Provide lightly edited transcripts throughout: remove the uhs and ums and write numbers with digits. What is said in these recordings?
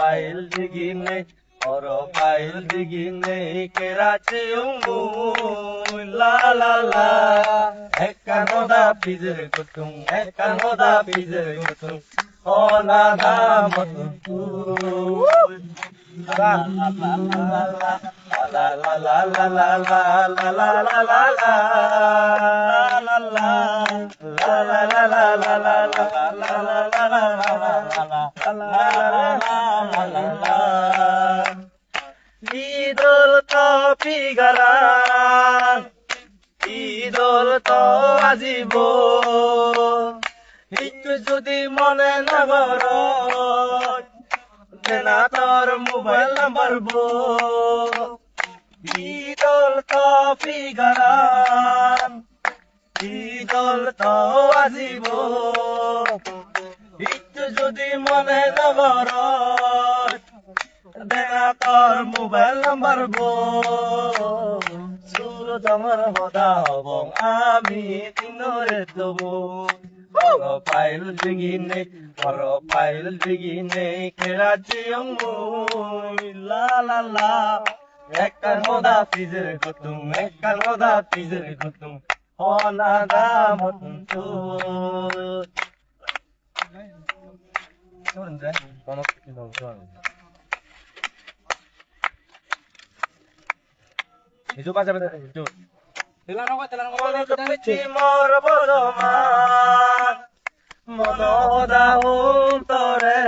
pail digine oro pail digine kerachi ungu la la la ekanoda pizir kutum ekanoda pizir kutum ona da matu la la la la la la la la la la la la la la la la Idol to pigaran, idol to ajibo. Ikku jodi mone na goro, dena tor mobile number bo. Idol to pigaran, idol to ajibo. Ikku jodi mone na goro. দেখা তোর mobile number গো সুর তোমার হদা হব আমি দিনরে দেবো pile দিগিনে pile দিগিনে কেরাচি অঙ্গু লা লা লা একটার মদা পিজের গতুম একটার মদা পিজের গতুম অনাদা মতন তো শুনুন রে কোন কিছু না Itu pas sampai itu. Timor bodoman, monoda untore.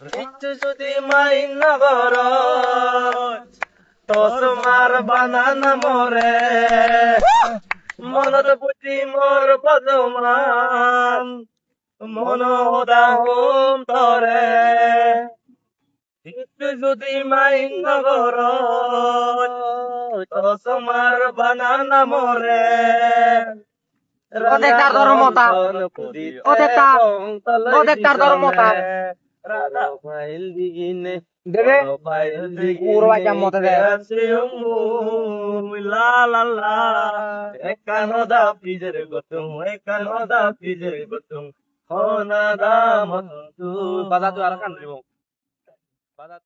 Itu sudi main nagoro, tosmar banana more. Monoda timor bodoman, monoda untore. Itu যদি মাইন নগর তোমার বানানা মরে প্রত্যেকটার ধর্মতা প্রত্যেকটার ধর্মতা ফাইল দিগিনে দেবে ফাইল দিগিনে পুরো বাচ্চা মতে দেয় লা লা লা একানোদা পিজের গতুম একানোদা পিজের গতুম হনাদা মন্তু বাজা তো আর কান দিব বাজা